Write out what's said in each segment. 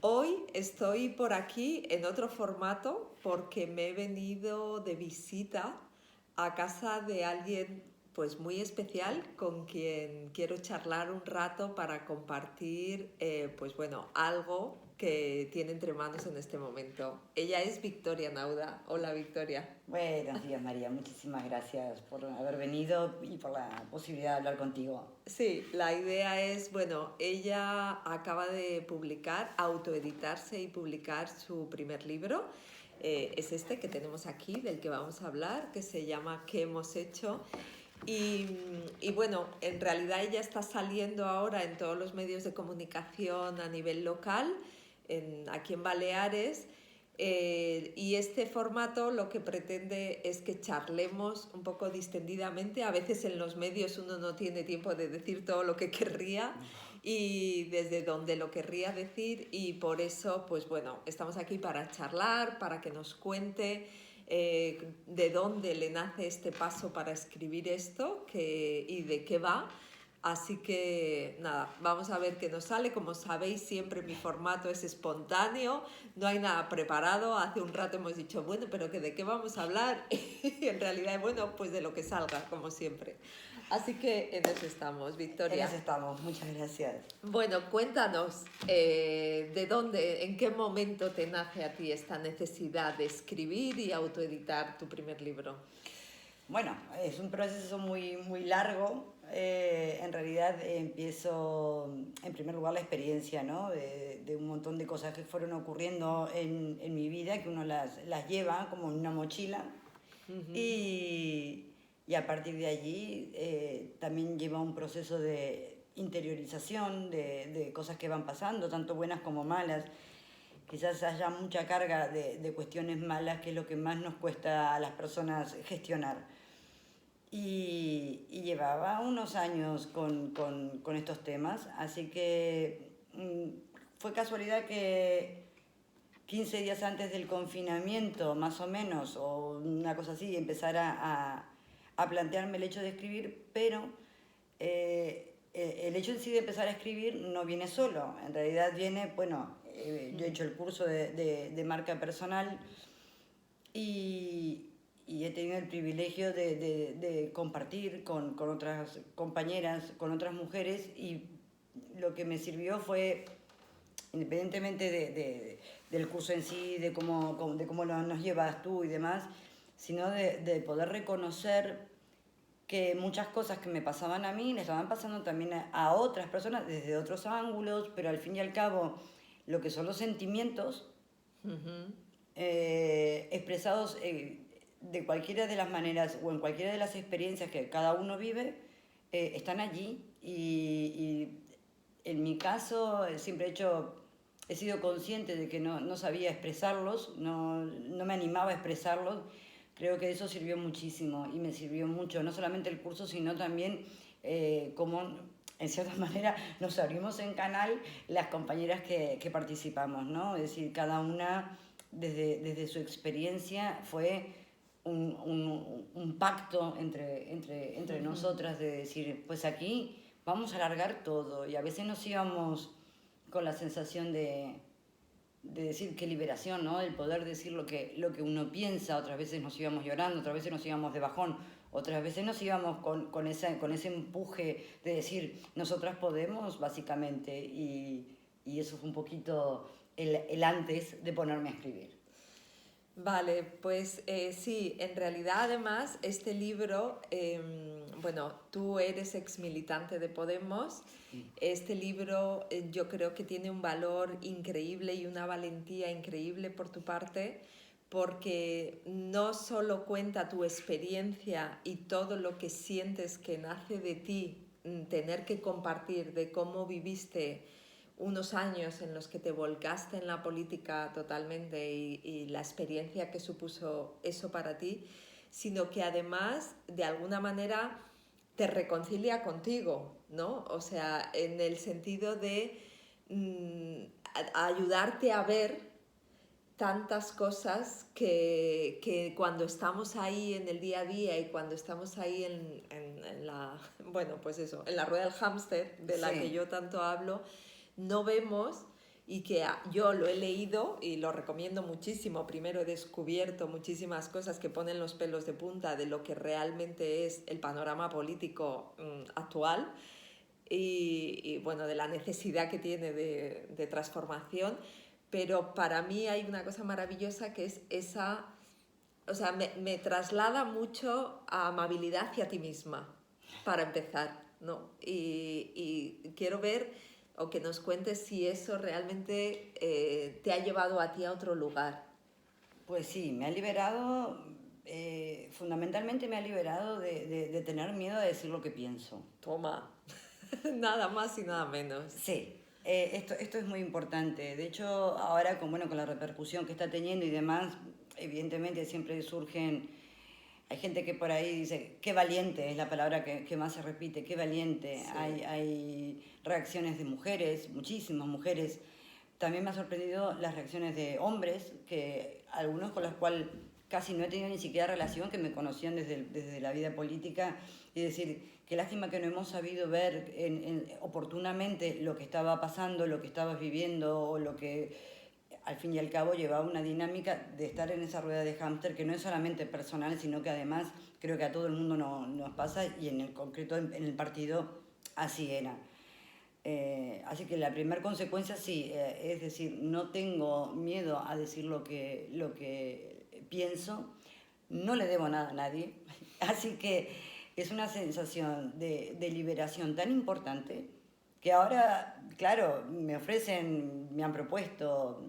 Hoy estoy por aquí en otro formato porque me he venido de visita a casa de alguien pues muy especial con quien quiero charlar un rato para compartir pues bueno, algo que tiene entre manos en este momento. Ella es Victoria Nauda. Hola Victoria. Buenos días, María. Muchísimas gracias por haber venido y por la posibilidad de hablar contigo. Sí, la idea es, bueno, ella acaba de publicar, autoeditarse y publicar su primer libro. Es este que tenemos aquí, del que vamos a hablar, que se llama ¿Qué hemos hecho? Y bueno, en realidad ella está saliendo ahora en todos los medios de comunicación a nivel local, aquí en Baleares. Y este formato lo que pretende es que charlemos un poco distendidamente. A veces en los medios uno no tiene tiempo de decir todo lo que querría y desde donde lo querría decir, y por eso, pues bueno, estamos aquí para charlar, para que nos cuente de dónde le nace este paso para escribir esto y de qué va. Así que nada, vamos a ver qué nos sale. Como sabéis, siempre mi formato es espontáneo, no hay nada preparado. Hace un rato hemos dicho, bueno, pero ¿de qué vamos a hablar? Y en realidad, bueno, pues de lo que salga, como siempre. Así que en eso estamos, En Victoria. eso estamos. Muchas gracias. Bueno, cuéntanos, ¿de dónde, en qué momento te nace a ti esta necesidad de escribir y autoeditar tu primer libro? Bueno, es un proceso muy largo. En realidad empiezo, en primer lugar, la experiencia, ¿no? De un montón de cosas que fueron ocurriendo en mi vida, que uno las lleva como en una mochila. Y a partir de allí también lleva un proceso de interiorización de cosas que van pasando, tanto buenas como malas. Quizás haya mucha carga de cuestiones malas, que es lo que más nos cuesta a las personas gestionar. Y llevaba unos años con estos temas, así que fue casualidad que 15 días antes del confinamiento, más o menos, o una cosa así, empezar a plantearme el hecho de escribir, pero el hecho en sí de empezar a escribir no viene solo, en realidad viene, bueno, yo he hecho el curso de marca personal y he tenido el privilegio de compartir con otras compañeras, con otras mujeres, y lo que me sirvió fue, independientemente del curso en sí, de cómo nos llevas tú y demás, sino de poder reconocer que muchas cosas que me pasaban a mí le estaban pasando también a otras personas desde otros ángulos, pero al fin y al cabo lo que son los sentimientos expresados de cualquiera de las maneras o en cualquiera de las experiencias que cada uno vive, están allí. Y en mi caso siempre he sido consciente de que no sabía expresarlos, no me animaba a expresarlos. Creo que eso sirvió muchísimo y me sirvió mucho, no solamente el curso, sino también como en cierta manera nos abrimos en canal las compañeras que participamos, ¿no? Es decir, cada una desde su experiencia fue un pacto entre nosotras de decir, pues aquí vamos a alargar todo, y a veces nos íbamos con la sensación de decir qué liberación, ¿no? El poder decir lo que uno piensa. Otras veces nos íbamos llorando, otras veces nos íbamos de bajón, otras veces nos íbamos con ese empuje de decir, nosotras podemos, básicamente, y eso fue un poquito el antes de ponerme a escribir. Vale, pues sí, en realidad además este libro, bueno, tú eres ex militante de Podemos. Este libro yo creo que tiene un valor increíble y una valentía increíble por tu parte, porque no solo cuenta tu experiencia y todo lo que sientes que nace de ti, tener que compartir de cómo viviste unos años en los que te volcaste en la política totalmente y la experiencia que supuso eso para ti, sino que además de alguna manera te reconcilia contigo, ¿no? O sea, en el sentido de ayudarte a ver tantas cosas que cuando estamos ahí en el día a día y cuando estamos ahí en la, bueno, pues eso, en la rueda del hámster de la que Sí. yo tanto hablo, no vemos, y que yo lo he leído y lo recomiendo muchísimo. Primero he descubierto muchísimas cosas que ponen los pelos de punta de lo que realmente es el panorama político actual y, bueno, de la necesidad que tiene de transformación, pero para mí hay una cosa maravillosa que es esa, o sea, me traslada mucho a amabilidad hacia ti misma, para empezar, ¿no? Y quiero ver o que nos cuentes si eso realmente te ha llevado a ti a otro lugar. Pues sí, me ha liberado, fundamentalmente me ha liberado de tener miedo a decir lo que pienso. Toma, nada más y nada menos. Sí, esto es muy importante. De hecho, ahora bueno, con la repercusión que está teniendo y demás, evidentemente siempre surgen. Hay gente que por ahí dice, qué valiente, es la palabra que más se repite, qué valiente. Sí. Hay reacciones de mujeres, muchísimas mujeres. También me ha sorprendido las reacciones de hombres, que algunos con los cuales casi no he tenido ni siquiera relación, que me conocían desde la vida política, y decir, qué lástima que no hemos sabido ver oportunamente lo que estaba pasando, lo que estabas viviendo, o lo que al fin y al cabo llevaba una dinámica de estar en esa rueda de hámster que no es solamente personal, sino que además creo que a todo el mundo nos pasa, y en el concreto en el partido así era. Así que la primera consecuencia sí, es decir, no tengo miedo a decir lo que pienso, no le debo nada a nadie, así que es una sensación de liberación tan importante que ahora, claro, me han propuesto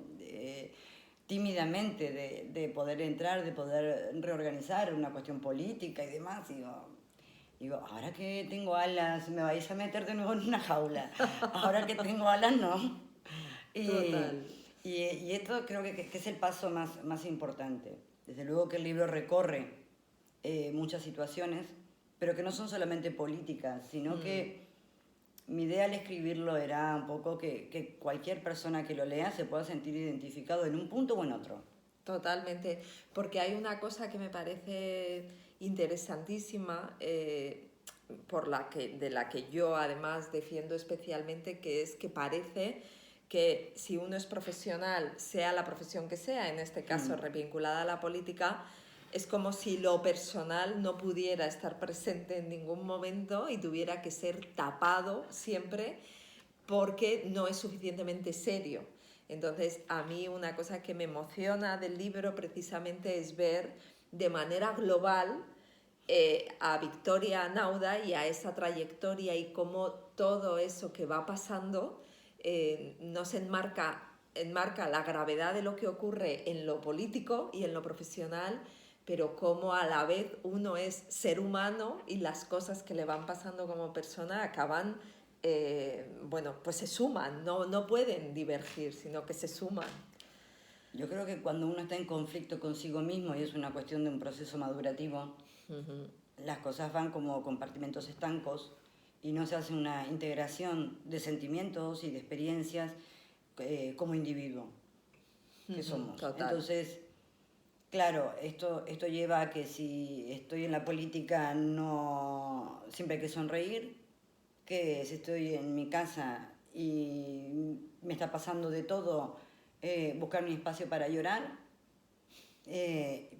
tímidamente de poder entrar, de poder reorganizar una cuestión política y demás, y digo, ahora que tengo alas, me vais a meter de nuevo en una jaula. Ahora que tengo alas, no. Y, Total. y esto creo que es el paso más importante. Desde luego que el libro recorre muchas situaciones, pero que no son solamente políticas, sino que mi idea al escribirlo era un poco que cualquier persona que lo lea se pueda sentir identificado en un punto o en otro. Totalmente, porque hay una cosa que me parece interesantísima, de la que yo además defiendo especialmente, que es que parece que si uno es profesional, sea la profesión que sea, en este caso revinculada a la política, es como si lo personal no pudiera estar presente en ningún momento y tuviera que ser tapado siempre porque no es suficientemente serio. Entonces, a mí una cosa que me emociona del libro precisamente es ver de manera global a Victoria Nauda y a esa trayectoria y cómo todo eso que va pasando nos enmarca la gravedad de lo que ocurre en lo político y en lo profesional, pero cómo a la vez uno es ser humano y las cosas que le van pasando como persona acaban bueno, pues se suman, no pueden divergir, sino que se suman. Yo creo que cuando uno está en conflicto consigo mismo y es una cuestión de un proceso madurativo, las cosas van como compartimentos estancos y no se hace una integración de sentimientos y de experiencias como individuo que somos. Total. Entonces, claro, esto lleva a que si estoy en la política no siempre hay que sonreír, que si estoy en mi casa y me está pasando de todo, buscar mi espacio para llorar,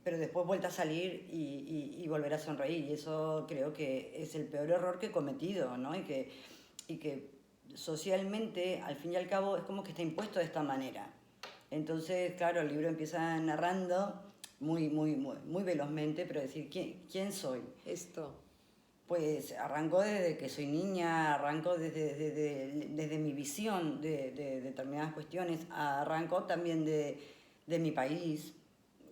pero después vuelta a salir y volver a sonreír. Y eso creo que es el peor error que he cometido, ¿no? Y que socialmente, al fin y al cabo, es como que está impuesto de esta manera. Entonces, claro, el libro empieza narrando muy velozmente, pero decir, ¿quién soy? Esto. Pues arranco desde que soy niña, arranco desde mi visión de determinadas cuestiones, arranco también de mi país,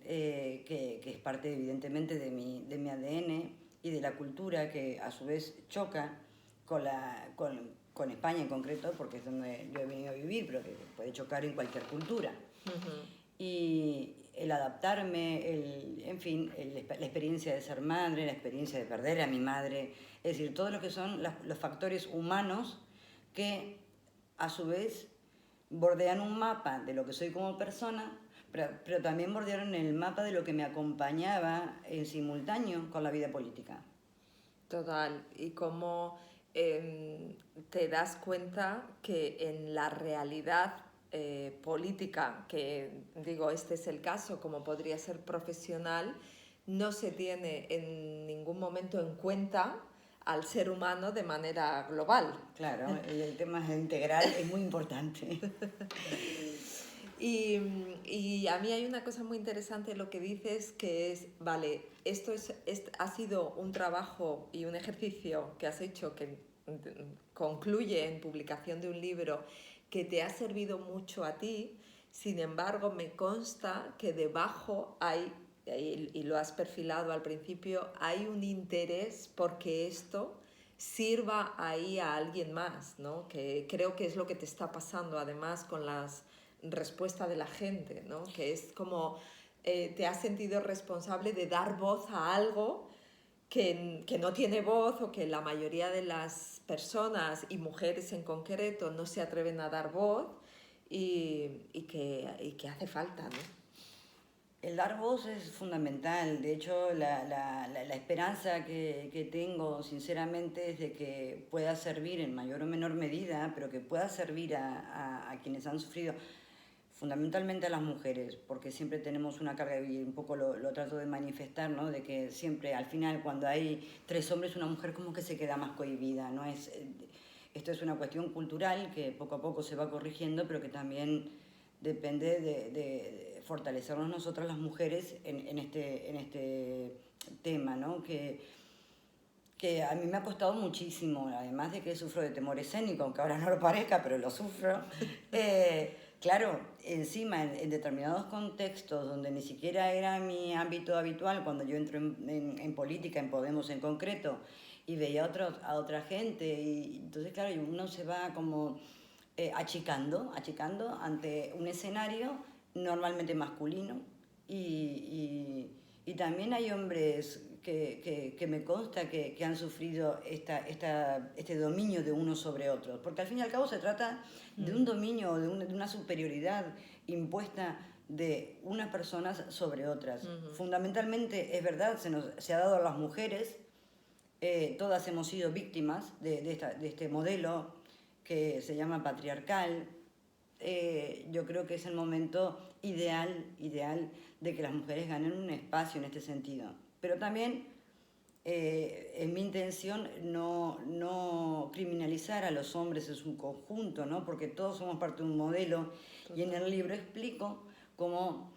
que es parte evidentemente de mi ADN y de la cultura que a su vez choca con España en concreto, porque es donde yo he venido a vivir, pero que puede chocar en cualquier cultura. Y el adaptarme, en fin, la experiencia de ser madre, la experiencia de perder a mi madre, es decir, todo lo que son los factores humanos que a su vez bordean un mapa de lo que soy como persona, pero también bordearon el mapa de lo que me acompañaba en simultáneo con la vida política. Total, y cómo te das cuenta que en la realidad política, que digo, este es el caso, como podría ser profesional, no se tiene en ningún momento en cuenta al ser humano de manera global. Claro, el tema integral es muy importante. Y a mí hay una cosa muy interesante lo que dices, que es, vale, ha sido un trabajo y un ejercicio que has hecho que concluye en publicación de un libro que te ha servido mucho a ti. Sin embargo, me consta que debajo hay, y lo has perfilado al principio, hay un interés porque esto sirva ahí a alguien más, ¿no? Que creo que es lo que te está pasando además con las respuestas de la gente, ¿no? Que es como te has sentido responsable de dar voz a algo que no tiene voz o que la mayoría de las personas y mujeres en concreto no se atreven a dar voz y que hace falta, ¿no? El dar voz es fundamental. De hecho, la esperanza que tengo, sinceramente, es de que pueda servir en mayor o menor medida, pero que pueda servir a quienes han sufrido, fundamentalmente a las mujeres, porque siempre tenemos una carga, y un poco lo trato de manifestar, ¿no? De que siempre, al final, cuando hay 3 hombres, una mujer como que se queda más cohibida, ¿no? Esto es una cuestión cultural que poco a poco se va corrigiendo, pero que también depende de fortalecernos nosotras las mujeres en este tema, ¿no? Que a mí me ha costado muchísimo, además de que sufro de temor escénico, aunque ahora no lo parezca, pero lo sufro. Claro, encima en determinados contextos donde ni siquiera era mi ámbito habitual, cuando yo entro en política, en Podemos en concreto, y veía a otra gente, y entonces claro, uno se va como achicando ante un escenario normalmente masculino, y también hay hombres que me consta que han sufrido este dominio de unos sobre otros, porque al fin y al cabo se trata de un dominio, de una superioridad impuesta de unas personas sobre otras. Fundamentalmente, es verdad, se ha dado a las mujeres, todas hemos sido víctimas de este modelo que se llama patriarcal. Yo creo que es el momento ideal de que las mujeres ganen un espacio en este sentido. Pero también es mi intención no criminalizar a los hombres en su conjunto, ¿no? Porque todos somos parte de un modelo. Total. Y en el libro explico cómo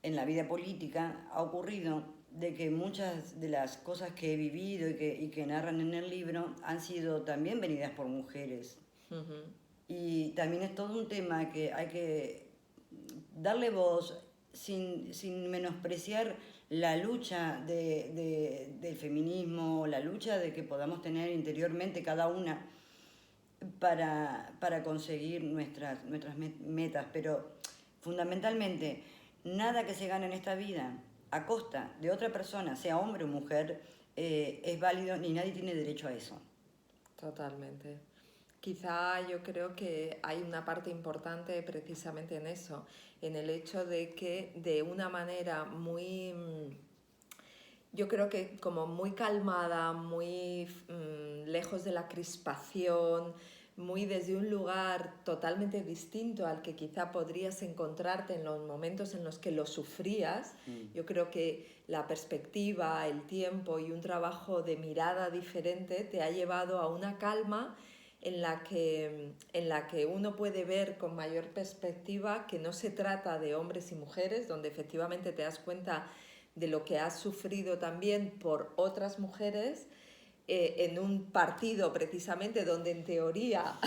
en la vida política ha ocurrido de que muchas de las cosas que he vivido y que narran en el libro han sido también venidas por mujeres. Y también es todo un tema que hay que darle voz sin menospreciar la lucha del feminismo, la lucha de que podamos tener interiormente cada una para conseguir nuestras metas. Pero fundamentalmente, nada que se gane en esta vida a costa de otra persona, sea hombre o mujer, es válido, ni nadie tiene derecho a eso. Totalmente. Quizá yo creo que hay una parte importante precisamente en eso, en el hecho de que de una manera muy, yo creo que como muy calmada, muy lejos de la crispación, muy desde un lugar totalmente distinto al que quizá podrías encontrarte en los momentos en los que lo sufrías. Yo creo que la perspectiva, el tiempo y un trabajo de mirada diferente te ha llevado a una calma en la que uno puede ver con mayor perspectiva que no se trata de hombres y mujeres, donde efectivamente te das cuenta de lo que has sufrido también por otras mujeres, en un partido precisamente donde en teoría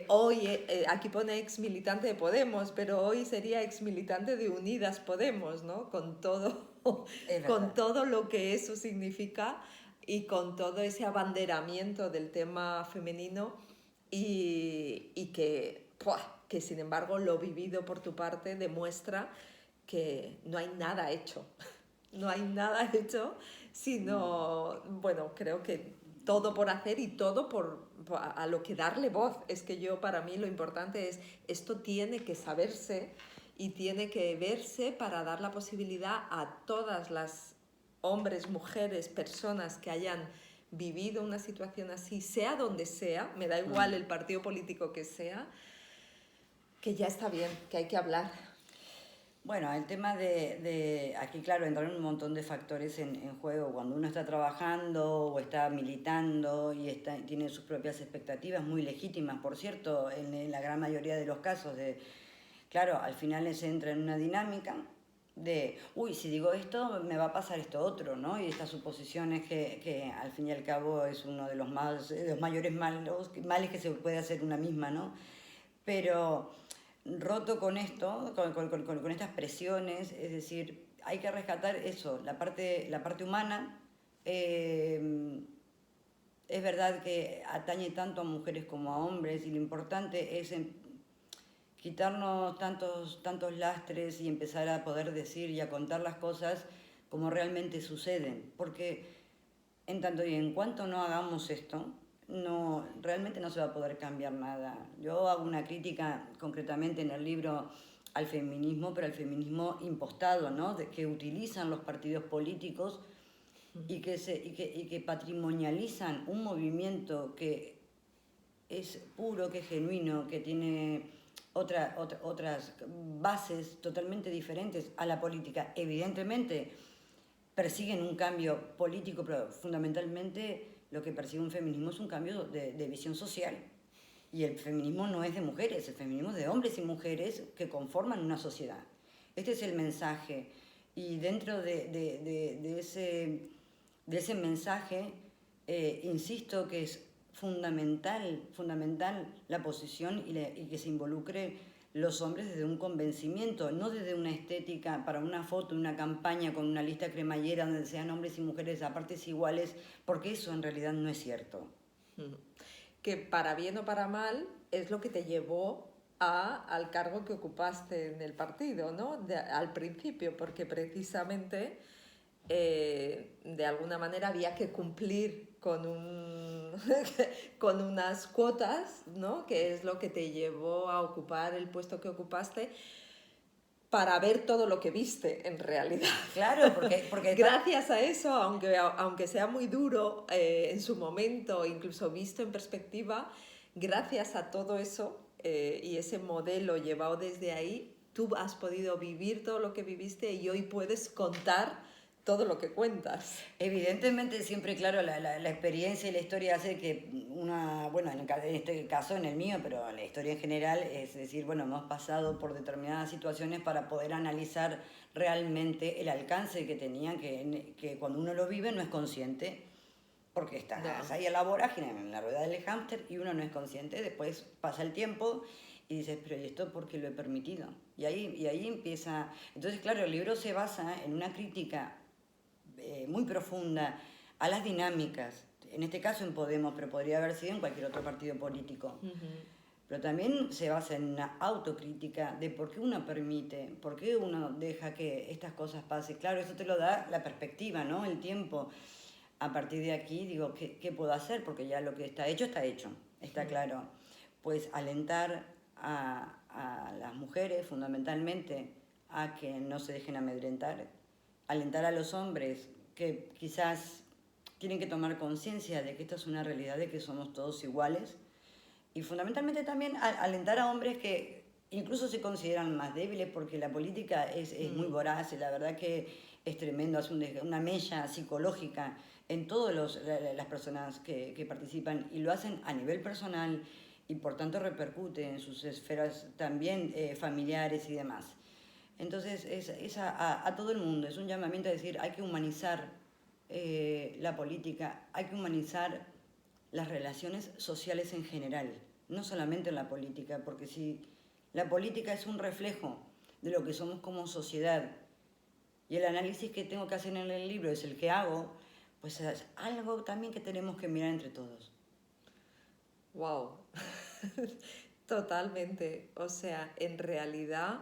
hoy aquí pone ex militante de Podemos, pero hoy sería ex militante de Unidas Podemos, ¿no? Con todo lo que eso significa y con todo ese abanderamiento del tema femenino y que sin embargo lo vivido por tu parte demuestra que no hay nada hecho. No hay nada hecho, sino, bueno, creo que todo por hacer y todo a lo que darle voz. Es que para mí lo importante es, esto tiene que saberse y tiene que verse para dar la posibilidad a todas las hombres, mujeres, personas que hayan vivido una situación así, sea donde sea, me da igual el partido político que sea, que ya está bien, que hay que hablar. Bueno, el tema aquí, claro, entran un montón de factores en juego. Cuando uno está trabajando o está militando y tiene sus propias expectativas, muy legítimas, por cierto, en la gran mayoría de los casos. Claro, al final se entra en una dinámica de, uy, si digo esto, me va a pasar esto otro, ¿no? Y estas suposiciones que al fin y al cabo es uno de los mayores males que se puede hacer una misma, ¿no? Pero roto con esto, con estas presiones, es decir, hay que rescatar eso, la parte humana. Es verdad que atañe tanto a mujeres como a hombres y lo importante es quitarnos tantos lastres y empezar a poder decir y a contar las cosas como realmente suceden, porque en tanto y en cuanto no hagamos esto, realmente no se va a poder cambiar nada. Yo hago una crítica concretamente en el libro al feminismo, pero al feminismo impostado, ¿no? Que utilizan los partidos políticos y que patrimonializan un movimiento que es puro, que es genuino, que tiene otras bases totalmente diferentes a la política. Evidentemente persiguen un cambio político, pero fundamentalmente lo que persigue un feminismo es un cambio de visión social. Y el feminismo no es de mujeres, el feminismo es de hombres y mujeres que conforman una sociedad. Este es el mensaje. Y dentro de ese mensaje, insisto que es fundamental la posición y que se involucre los hombres desde un convencimiento, no desde una estética para una foto, una campaña con una lista cremallera donde sean hombres y mujeres a partes iguales, porque eso en realidad no es cierto. Que para bien o para mal es lo que te llevó al cargo que ocupaste en el partido, ¿no? Al principio, porque precisamente de alguna manera había que cumplir con unas cuotas, ¿no? Que es lo que te llevó a ocupar el puesto que ocupaste para ver todo lo que viste en realidad. Claro, porque gracias a eso, aunque sea muy duro en su momento, incluso visto en perspectiva, gracias a todo eso y ese modelo llevado desde ahí, tú has podido vivir todo lo que viviste y hoy puedes contar todo lo que cuentas. Evidentemente siempre, claro, la experiencia y la historia hace que bueno, en este caso, en el mío, pero en la historia en general, es decir, bueno, hemos pasado por determinadas situaciones para poder analizar realmente el alcance que tenían, que cuando uno lo vive no es consciente, porque estás ahí a la vorágine, en la rueda del hámster, y uno no es consciente, después pasa el tiempo y dices, pero ¿y esto por qué lo he permitido? Y ahí empieza. Entonces, claro, el libro se basa en una crítica muy profunda a las dinámicas, en este caso en Podemos, pero podría haber sido en cualquier otro partido político. Pero también se basa en una autocrítica de por qué uno permite, por qué uno deja que estas cosas pasen. Claro, eso te lo da la perspectiva, ¿no? El tiempo. A partir de aquí digo, ¿qué puedo hacer? Porque ya lo que está hecho, está claro. Pues alentar a las mujeres fundamentalmente a que no se dejen amedrentar, alentar a los hombres que quizás tienen que tomar conciencia de que esto es una realidad, de que somos todos iguales, y fundamentalmente también alentar a hombres que incluso se consideran más débiles, porque la política es muy voraz, y la verdad que es tremendo, hace una mella psicológica en todas las personas que participan, y lo hacen a nivel personal y por tanto repercute en sus esferas también familiares y demás. Entonces es a todo el mundo, es un llamamiento a decir, hay que humanizar la política, hay que humanizar las relaciones sociales en general, no solamente en la política, porque si la política es un reflejo de lo que somos como sociedad y el análisis que tengo que hacer en el libro es el que hago, pues es algo también que tenemos que mirar entre todos. ¡Wow! Totalmente. O sea, en realidad,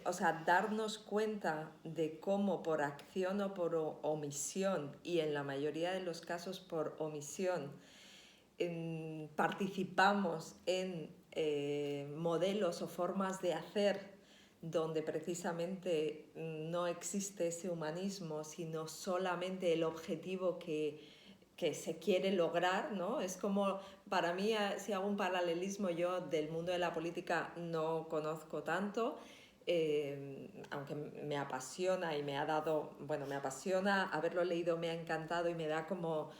o sea, darnos cuenta de cómo por acción o por omisión, y en la mayoría de los casos por omisión, participamos en modelos o formas de hacer donde precisamente no existe ese humanismo, sino solamente el objetivo que que se quiere lograr, ¿no? Es como, para mí, si hago un paralelismo, yo del mundo de la política no conozco tanto, aunque me apasiona y me ha dado, bueno, me apasiona, haberlo leído me ha encantado y me da como,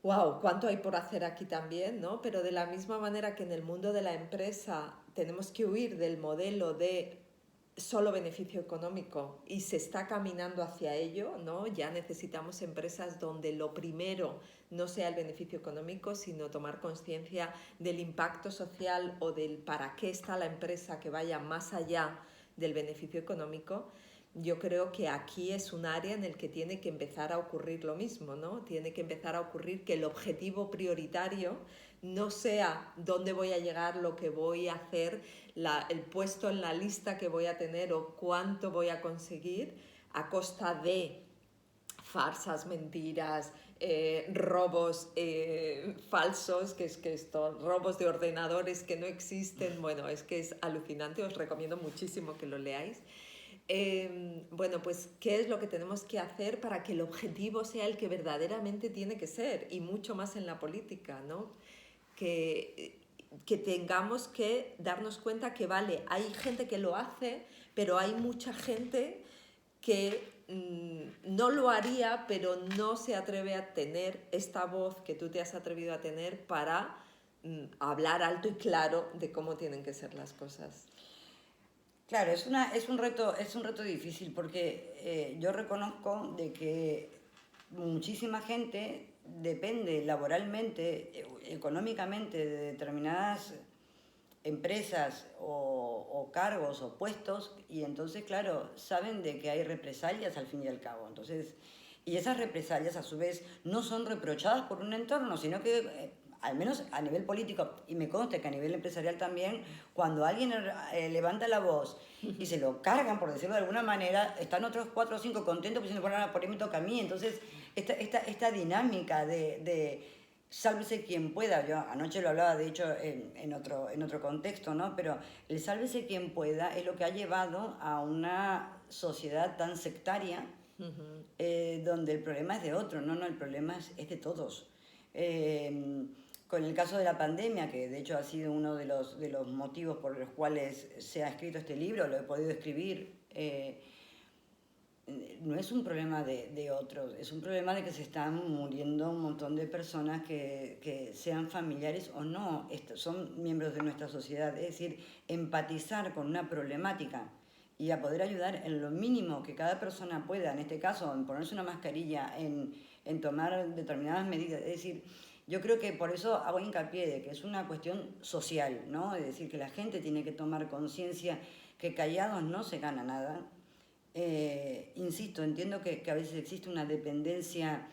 wow, cuánto hay por hacer aquí también, ¿no? Pero de la misma manera que en el mundo de la empresa tenemos que huir del modelo de solo beneficio económico y se está caminando hacia ello, ¿no? Ya necesitamos empresas donde lo primero no sea el beneficio económico, sino tomar conciencia del impacto social o del para qué está la empresa, que vaya más allá del beneficio económico. Yo creo que aquí es un área en el que tiene que empezar a ocurrir lo mismo, ¿no? Tiene que empezar a ocurrir que el objetivo prioritario no sea dónde voy a llegar, lo que voy a hacer, el puesto en la lista que voy a tener o cuánto voy a conseguir a costa de farsas, mentiras, robos falsos, que es que estos robos de ordenadores que no existen, bueno, es que es alucinante, os recomiendo muchísimo que lo leáis. Bueno, pues, ¿qué es lo que tenemos que hacer para que el objetivo sea el que verdaderamente tiene que ser? Y mucho más en la política, ¿no? Que tengamos que darnos cuenta que, vale, hay gente que lo hace, pero hay mucha gente que no lo haría, pero no se atreve a tener esta voz que tú te has atrevido a tener para hablar alto y claro de cómo tienen que ser las cosas. Claro, es un reto difícil porque yo reconozco de que muchísima gente depende laboralmente, económicamente de determinadas empresas o cargos o puestos y entonces, claro, saben de que hay represalias al fin y al cabo. Entonces, y esas represalias a su vez no son reprochadas por un entorno, sino que al menos a nivel político, y me consta que a nivel empresarial también, cuando alguien levanta la voz y se lo cargan, por decirlo de alguna manera, están otros 4 o 5 contentos pues diciendo, bueno, por ahí me toca a mí. Entonces, esta dinámica de sálvese quien pueda, yo anoche lo hablaba de hecho en otro contexto, ¿no? Pero el sálvese quien pueda es lo que ha llevado a una sociedad tan sectaria, donde el problema es de otro, no, el problema es de todos. Con el caso de la pandemia, que de hecho ha sido uno de los motivos por los cuales se ha escrito este libro, lo he podido escribir, no es un problema de otros, es un problema de que se están muriendo un montón de personas que sean familiares o no, son miembros de nuestra sociedad. Es decir, empatizar con una problemática y a poder ayudar en lo mínimo que cada persona pueda, en este caso, en ponerse una mascarilla, en tomar determinadas medidas. Es decir, yo creo que por eso hago hincapié de que es una cuestión social, ¿no? Es decir, que la gente tiene que tomar conciencia que callados no se gana nada. Insisto, entiendo que a veces existe una dependencia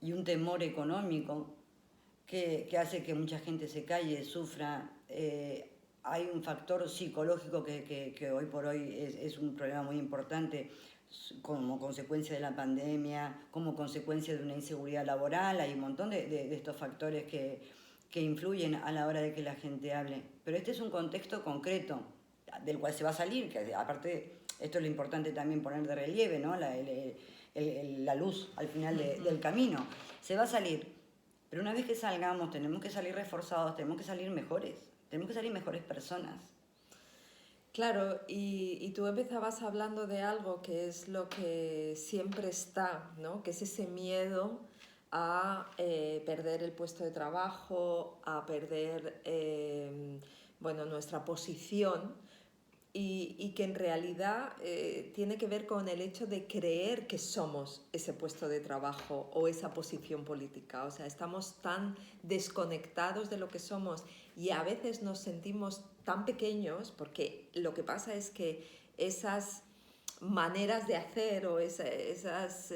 y un temor económico que hace que mucha gente se calle, sufra. Hay un factor psicológico que hoy por hoy es un problema muy importante como consecuencia de la pandemia, como consecuencia de una inseguridad laboral. Hay un montón de estos factores que influyen a la hora de que la gente hable. Pero este es un contexto concreto del cual se va a salir, que aparte, esto es lo importante también poner de relieve, ¿no? La luz al final del camino. Se va a salir, pero una vez que salgamos tenemos que salir reforzados, tenemos que salir mejores personas. Claro, y tú empezabas hablando de algo que es lo que siempre está, ¿no? Que es ese miedo a perder el puesto de trabajo, a perder bueno, nuestra posición y que en realidad tiene que ver con el hecho de creer que somos ese puesto de trabajo o esa posición política. O sea, estamos tan desconectados de lo que somos y a veces nos sentimos tan pequeños porque lo que pasa es que esas maneras de hacer o esas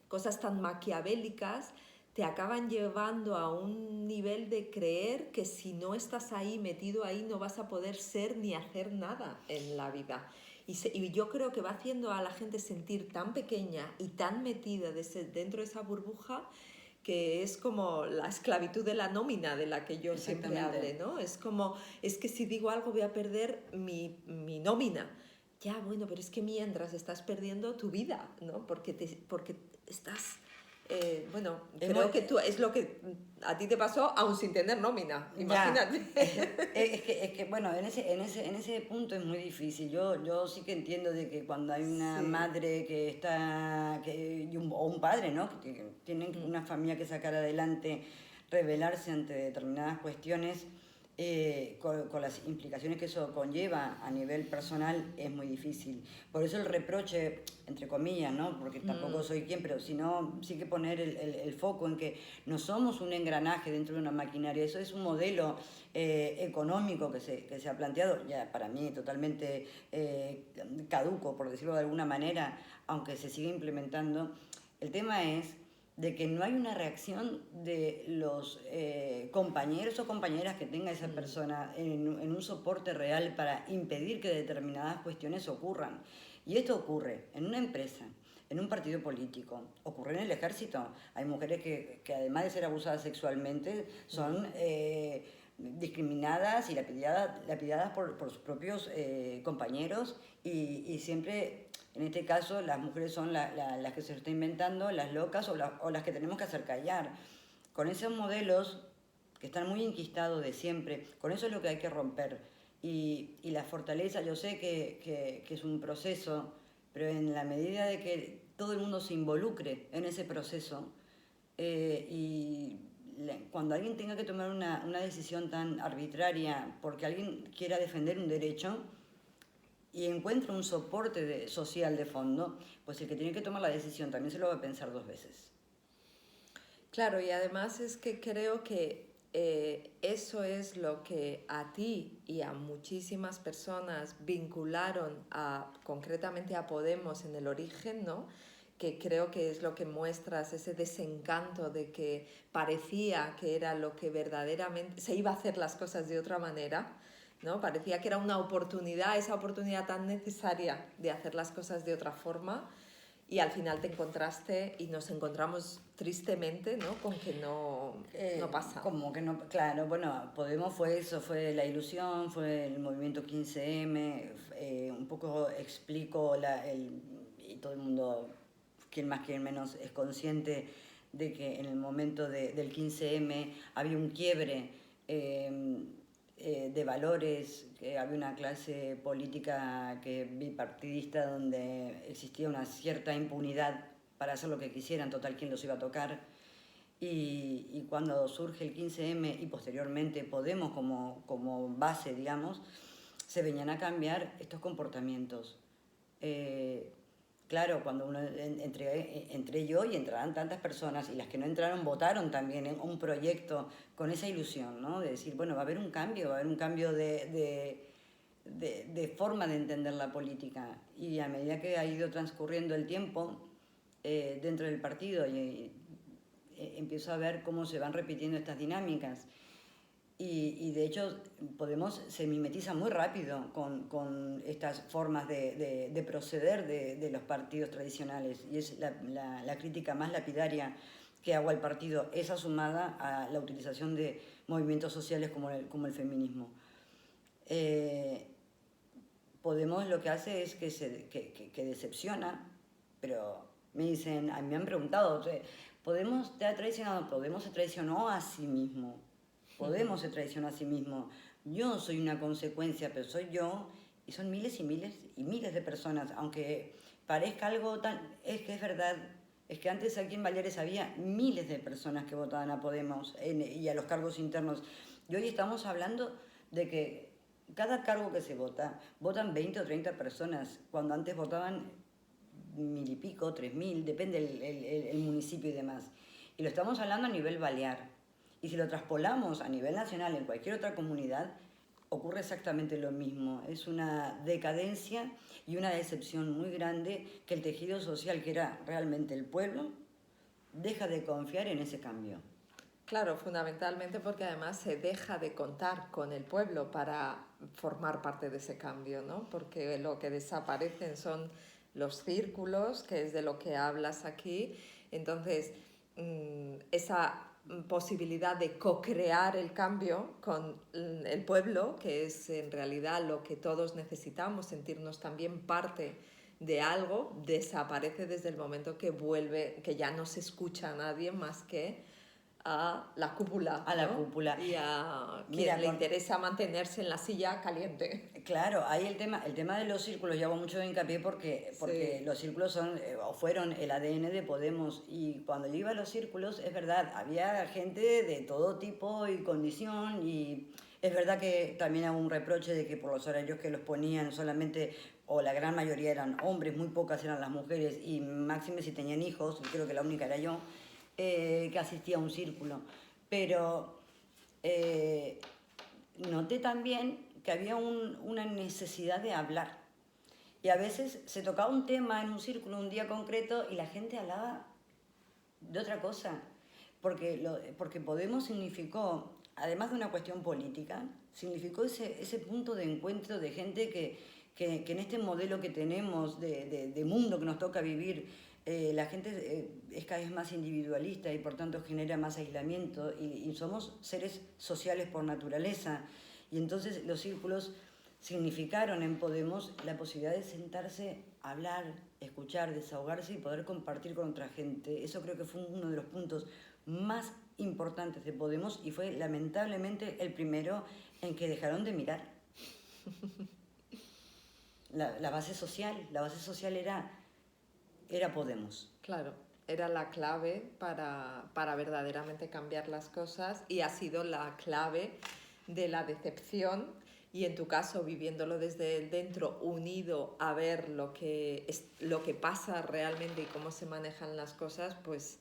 cosas tan maquiavélicas te acaban llevando a un nivel de creer que si no estás ahí, metido ahí, no vas a poder ser ni hacer nada en la vida. Y yo creo que va haciendo a la gente sentir tan pequeña y tan metida dentro de esa burbuja que es como la esclavitud de la nómina de la que yo siempre hablé, ¿no? Es como, es que si digo algo voy a perder mi nómina. Ya, bueno, pero es que mientras estás perdiendo tu vida, ¿no? Porque estás bueno, Es creo muy- que tú, es lo que a ti te pasó aún sin tener nómina, Ya. imagínate. Bueno, en ese punto es muy difícil. Yo sí que entiendo de que cuando hay una Sí. madre que está, o un padre, ¿no? Que tienen una familia que sacar adelante, rebelarse ante determinadas cuestiones, con las implicaciones que eso conlleva a nivel personal, es muy difícil. Por eso el reproche, entre comillas, ¿no? Porque tampoco soy quien, pero sí que poner el foco en que no somos un engranaje dentro de una maquinaria. Eso es un modelo económico que se ha planteado, ya para mí totalmente caduco, por decirlo de alguna manera, aunque se sigue implementando. El tema es de que no hay una reacción de los compañeros o compañeras que tenga esa persona en un soporte real para impedir que determinadas cuestiones ocurran. Y esto ocurre en una empresa, en un partido político, ocurre en el ejército. Hay mujeres que además de ser abusadas sexualmente son discriminadas y lapidadas por sus propios compañeros y siempre, en este caso, las mujeres son las que se lo están inventando, las locas o las que tenemos que hacer callar. Con esos modelos que están muy enquistados de siempre, con eso es lo que hay que romper. Y la fortaleza, yo sé que es un proceso, pero en la medida de que todo el mundo se involucre en ese proceso, cuando alguien tenga que tomar una decisión tan arbitraria porque alguien quiera defender un derecho y encuentra un soporte social de fondo, pues el que tiene que tomar la decisión también se lo va a pensar dos veces. Claro, y además es que creo que eso es lo que a ti y a muchísimas personas vincularon concretamente a Podemos en el origen, ¿no? Que creo que es lo que muestras, ese desencanto de que parecía que era lo que verdaderamente se iba a hacer las cosas de otra manera, ¿no? Parecía que era una oportunidad, esa oportunidad tan necesaria de hacer las cosas de otra forma, y al final te encontraste y nos encontramos tristemente, ¿no? Con que no pasa. Como que no, claro, bueno, Podemos fue eso, fue la ilusión, fue el movimiento 15M, un poco explico y todo el mundo, quien más, quien menos, es consciente de que en el momento del 15M había un quiebre de valores, que había una clase política bipartidista donde existía una cierta impunidad para hacer lo que quisieran, total, quién los iba a tocar. Y cuando surge el 15M y posteriormente Podemos como base, digamos, se venían a cambiar estos comportamientos. Claro, cuando entré yo y entrarán tantas personas y las que no entraron votaron también en un proyecto con esa ilusión, ¿no? De decir, bueno, va a haber un cambio, de forma de entender la política. Y a medida que ha ido transcurriendo el tiempo dentro del partido empiezo a ver cómo se van repitiendo estas dinámicas. Y de hecho Podemos se mimetiza muy rápido con estas formas de proceder de los partidos tradicionales, y es la crítica más lapidaria que hago al partido, esa sumada a la utilización de movimientos sociales como el feminismo. Podemos lo que hace es que decepciona, pero me dicen, a mí me han preguntado, ¿Podemos te ha traicionado? Podemos se traicionó a sí mismo. Podemos se traicionó a sí mismo. Yo soy una consecuencia, pero soy yo, y son miles y miles y miles de personas, aunque parezca algo tan... Es que es verdad, es que antes aquí en Baleares había miles de personas que votaban a Podemos y a los cargos internos. Y hoy estamos hablando de que cada cargo que se vota, votan 20 o 30 personas, cuando antes votaban 1000 y pico, 3000, depende el municipio y demás. Y lo estamos hablando a nivel balear. Y si lo traspolamos a nivel nacional en cualquier otra comunidad, ocurre exactamente lo mismo. Es una decadencia y una decepción muy grande que el tejido social, que era realmente el pueblo, deja de confiar en ese cambio. Claro, fundamentalmente porque además se deja de contar con el pueblo para formar parte de ese cambio, ¿no? Porque lo que desaparecen son los círculos, que es de lo que hablas aquí. Entonces, esa posibilidad de co-crear el cambio con el pueblo, que es en realidad lo que todos necesitamos, sentirnos también parte de algo, desaparece desde el momento que vuelve, que ya no se escucha a nadie más que a la cúpula, A la ¿no? cúpula. Y a Mira, quien le interesa mantenerse en la silla caliente. Claro, ahí el tema de los círculos, yo hago mucho hincapié porque Sí. los círculos son, o fueron el ADN de Podemos, y cuando yo iba a los círculos, es verdad, había gente de todo tipo y condición, y es verdad que también hago un reproche de que por los horarios que los ponían solamente, o la gran mayoría eran hombres, muy pocas eran las mujeres, y máxime si tenían hijos, creo que la única era yo, que asistía a un círculo. Pero noté también que había una necesidad de hablar. Y a veces se tocaba un tema en un círculo, un día concreto, y la gente hablaba de otra cosa. Porque Podemos significó, además de una cuestión política, significó ese punto de encuentro de gente que en este modelo que tenemos de mundo que nos toca vivir, la gente es cada vez más individualista y por tanto genera más aislamiento y somos seres sociales por naturaleza. Y entonces los círculos significaron en Podemos la posibilidad de sentarse, hablar, escuchar, desahogarse y poder compartir con otra gente. Eso creo que fue uno de los puntos más importantes de Podemos y fue lamentablemente el primero en que dejaron de mirar. La base social era Podemos. Claro, era la clave para verdaderamente cambiar las cosas y ha sido la clave de la decepción y en tu caso viviéndolo desde dentro, unido a ver lo que pasa realmente y cómo se manejan las cosas, pues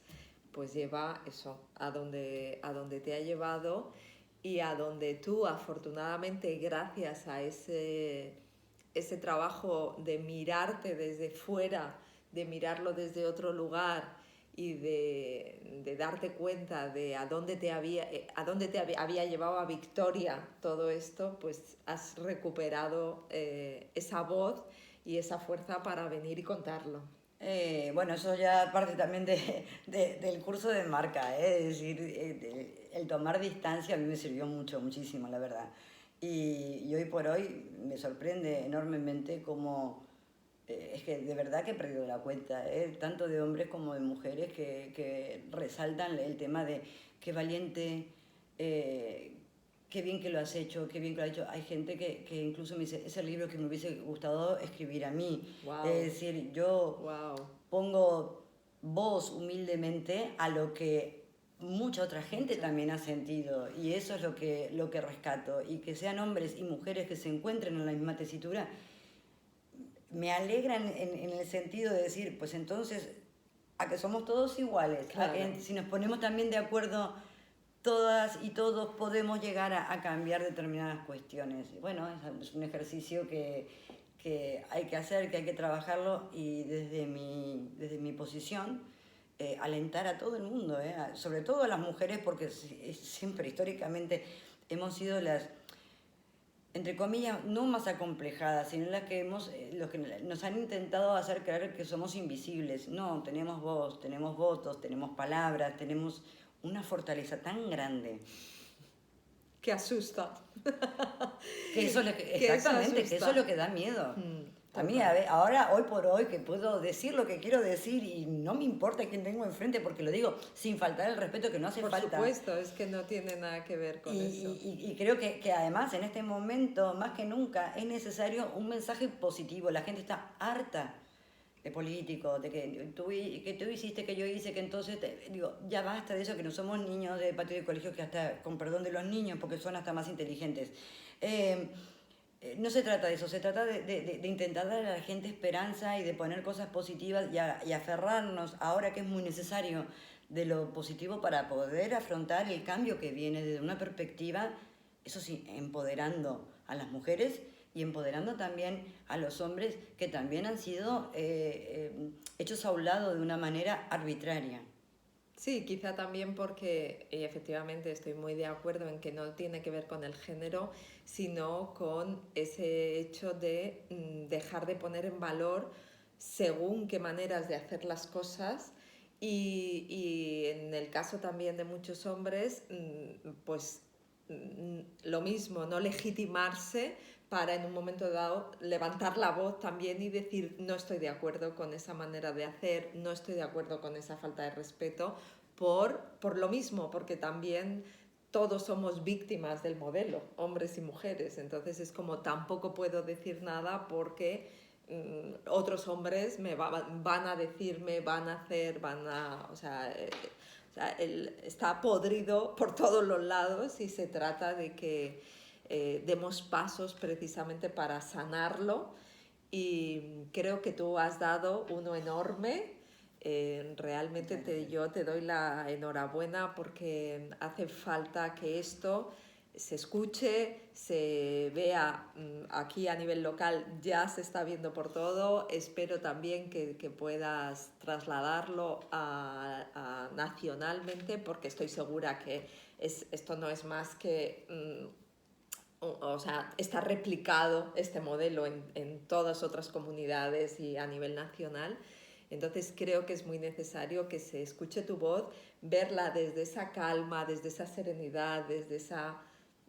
lleva eso a donde te ha llevado y a donde tú afortunadamente gracias a ese trabajo de mirarte desde fuera, de mirarlo desde otro lugar y de darte cuenta de a dónde te había llevado a victoria todo esto, pues has recuperado esa voz y esa fuerza para venir y contarlo. Bueno, eso ya parte también del curso de marca, ¿eh? Es decir, el tomar distancia a mí me sirvió muchísimo, la verdad. Y hoy por hoy me sorprende enormemente cómo, es que de verdad que he perdido la cuenta, ¿eh? Tanto de hombres como de mujeres que resaltan el tema de qué valiente, eh, qué bien que lo has hecho, qué bien que lo has hecho. Hay gente que incluso me dice, es el libro que me hubiese gustado escribir a mí. Wow. Es decir, yo pongo voz humildemente a lo que mucha otra gente también ha sentido y eso es lo que rescato. Y que sean hombres y mujeres que se encuentren en la misma tesitura, me alegran en el sentido de decir, pues entonces, a que somos todos iguales, claro. A que si nos ponemos también de acuerdo todas y todos podemos llegar a cambiar determinadas cuestiones. Bueno, es un ejercicio que hay que hacer, que hay que trabajarlo y desde mi posición alentar a todo el mundo, sobre todo a las mujeres porque siempre históricamente hemos sido las, entre comillas, no más acomplejadas, sino las que los que nos han intentado hacer creer que somos invisibles. No, tenemos voz, tenemos votos, tenemos palabras, tenemos una fortaleza tan grande que asusta. Que eso exactamente, que eso es lo que da miedo. A mí, ahora, hoy por hoy, que puedo decir lo que quiero decir y no me importa quién tengo enfrente porque lo digo sin faltar el respeto que no hace falta. Por supuesto, es que no tiene nada que ver con eso. Y creo que además en este momento, más que nunca, es necesario un mensaje positivo. La gente está harta de políticos, de que tú hiciste, que yo hice, que entonces, digo, ya basta de eso, que no somos niños de patio de colegio, que hasta, con perdón de los niños, porque son hasta más inteligentes. No se trata de eso, se trata de intentar dar a la gente esperanza y de poner cosas positivas y aferrarnos, ahora que es muy necesario, de lo positivo para poder afrontar el cambio que viene desde una perspectiva, eso sí, empoderando a las mujeres y empoderando también a los hombres que también han sido hechos a un lado de una manera arbitraria. Sí, quizá también porque efectivamente estoy muy de acuerdo en que no tiene que ver con el género, sino con ese hecho de dejar de poner en valor según qué maneras de hacer las cosas y en el caso también de muchos hombres, pues lo mismo, no legitimarse para en un momento dado levantar la voz también y decir no estoy de acuerdo con esa manera de hacer, no estoy de acuerdo con esa falta de respeto, por lo mismo, porque también todos somos víctimas del modelo, hombres y mujeres, entonces es como tampoco puedo decir nada porque otros hombres van a decirme, van a hacer, o sea, él está podrido por todos los lados y se trata de que demos pasos precisamente para sanarlo y creo que tú has dado uno enorme. Realmente yo te doy la enhorabuena porque hace falta que esto se escuche, se vea aquí a nivel local, ya se está viendo por todo. Espero también que puedas trasladarlo nacionalmente porque estoy segura que esto no es más que... o sea, está replicado este modelo en todas otras comunidades y a nivel nacional. Entonces creo que es muy necesario que se escuche tu voz, verla desde esa calma, desde esa serenidad, desde esa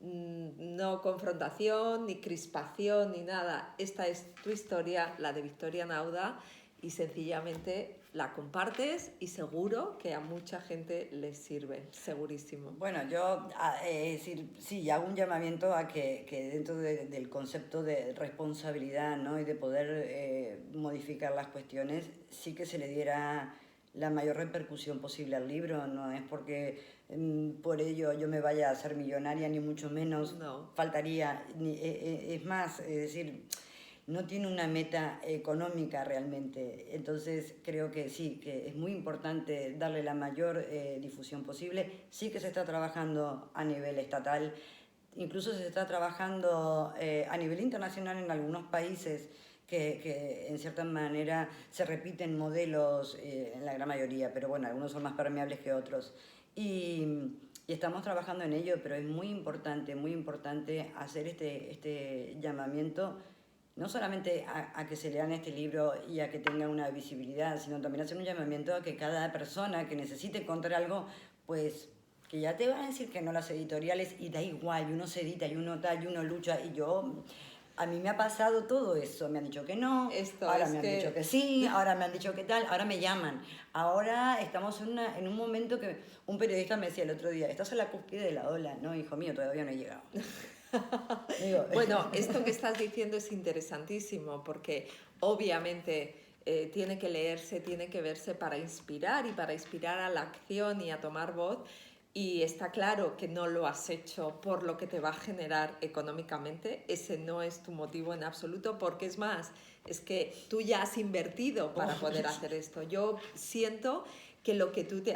no confrontación, ni crispación, ni nada. Esta es tu historia, la de Victoria Nauda, y sencillamente la compartes y seguro que a mucha gente les sirve, segurísimo. Bueno, yo sí, hago un llamamiento a que dentro del concepto de responsabilidad, ¿no? Y de poder modificar las cuestiones, sí que se le diera la mayor repercusión posible al libro. No es porque por ello yo me vaya a ser millonaria, ni mucho menos, No. faltaría. Es más, es decir, no tiene una meta económica realmente. Entonces creo que sí, que es muy importante darle la mayor difusión posible. Sí que se está trabajando a nivel estatal, incluso se está trabajando a nivel internacional en algunos países que en cierta manera se repiten modelos, en la gran mayoría, pero bueno, algunos son más permeables que otros. Y estamos trabajando en ello, pero es muy importante hacer este llamamiento, no solamente a que se lean este libro y a que tenga una visibilidad, sino también hacer un llamamiento a que cada persona que necesite encontrar algo, pues que ya te van a decir que no las editoriales y da igual, y uno se edita y uno tal, y uno lucha, y a mí me ha pasado todo eso, me han dicho que no, ahora me han dicho que sí, ahora me han dicho que tal, ahora me llaman. Ahora estamos en un momento que un periodista me decía el otro día, estás en la cúspide de la ola. No, hijo mío, todavía no he llegado. Bueno, esto que estás diciendo es interesantísimo porque obviamente tiene que leerse, tiene que verse para inspirar y para inspirar a la acción y a tomar voz. Y está claro que no lo has hecho por lo que te va a generar económicamente. Ese no es tu motivo en absoluto, porque es más, es que tú ya has invertido para poder hacer esto. Yo siento que lo que tú te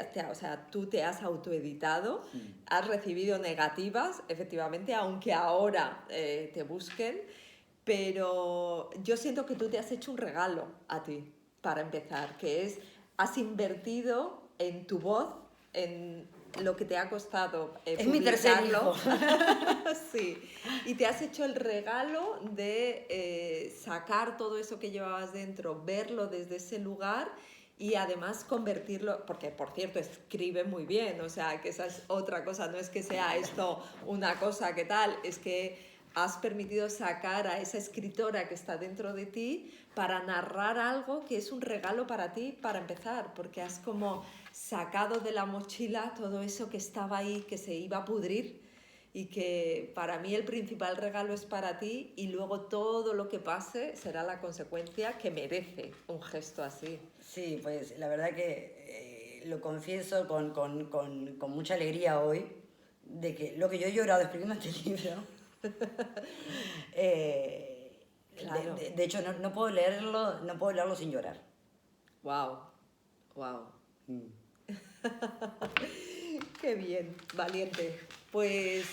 has autoeditado, has recibido negativas, efectivamente, aunque ahora te busquen, pero yo siento que tú te has hecho un regalo a ti, para empezar, que es, has invertido en tu voz, en lo que te ha costado es mi tercer hijo. Sí, y te has hecho el regalo de sacar todo eso que llevabas dentro, verlo desde ese lugar y además convertirlo, porque por cierto escribe muy bien, o sea que esa es otra cosa, no es que sea esto una cosa que tal, es que has permitido sacar a esa escritora que está dentro de ti para narrar algo que es un regalo para ti para empezar, porque has como sacado de la mochila todo eso que estaba ahí, que se iba a pudrir, y que para mí el principal regalo es para ti y luego todo lo que pase será la consecuencia que merece un gesto así. Sí, pues la verdad que lo confieso con mucha alegría hoy, de que lo que yo he llorado escribiendo este libro, Claro. de hecho no puedo leerlo sin llorar. Wow, wow. Qué bien, valiente. Pues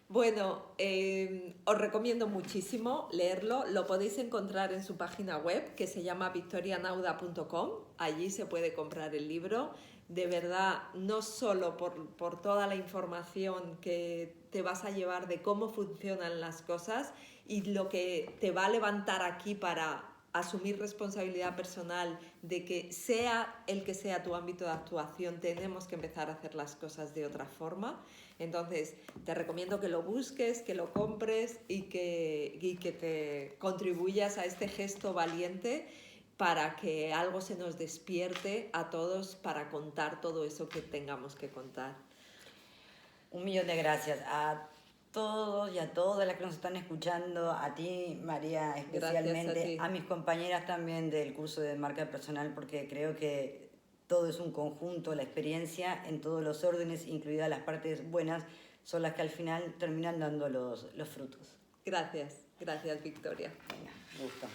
bueno, os recomiendo muchísimo leerlo. Lo podéis encontrar en su página web que se llama victorianauda.com. Allí se puede comprar el libro. De verdad, no solo por toda la información que te vas a llevar de cómo funcionan las cosas y lo que te va a levantar aquí para asumir responsabilidad personal de que sea el que sea tu ámbito de actuación, tenemos que empezar a hacer las cosas de otra forma. Entonces, te recomiendo que lo busques, que lo compres y que te contribuyas a este gesto valiente para que algo se nos despierte a todos para contar todo eso que tengamos que contar. 1.000.000 de gracias a todos y a todas las que nos están escuchando, a ti, María, especialmente, a mis compañeras también del curso de marca personal, porque creo que todo es un conjunto, la experiencia en todos los órdenes, incluidas las partes buenas, son las que al final terminan dando los frutos. Gracias, gracias, Victoria. Venga, gusto.